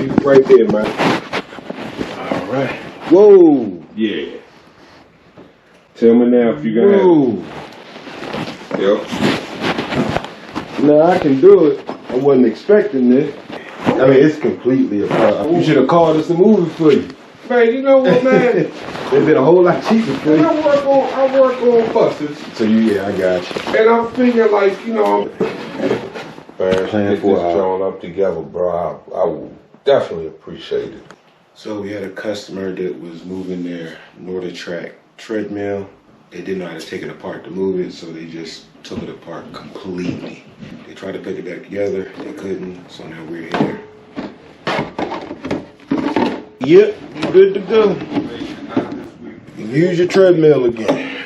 You right there, man. All right. Whoa. Yeah. Tell me now if you got it. Yep. Now I can do it. I wasn't expecting this. I mean, it's completely apart. You should have called us to move it for you. Man, you know what, man? It'd been a whole lot cheaper for you. I work on buses. So yeah, I got you. And I'm thinking like, you know, Plan get this for joint up together, bro. I will definitely appreciate it. So we had a customer that was moving their Northern Track treadmill. They didn't know how to take it apart to move it, so they just took it apart completely. They tried to put it back together, they couldn't, so now we're here. Yep, you good to go. You can use your treadmill again.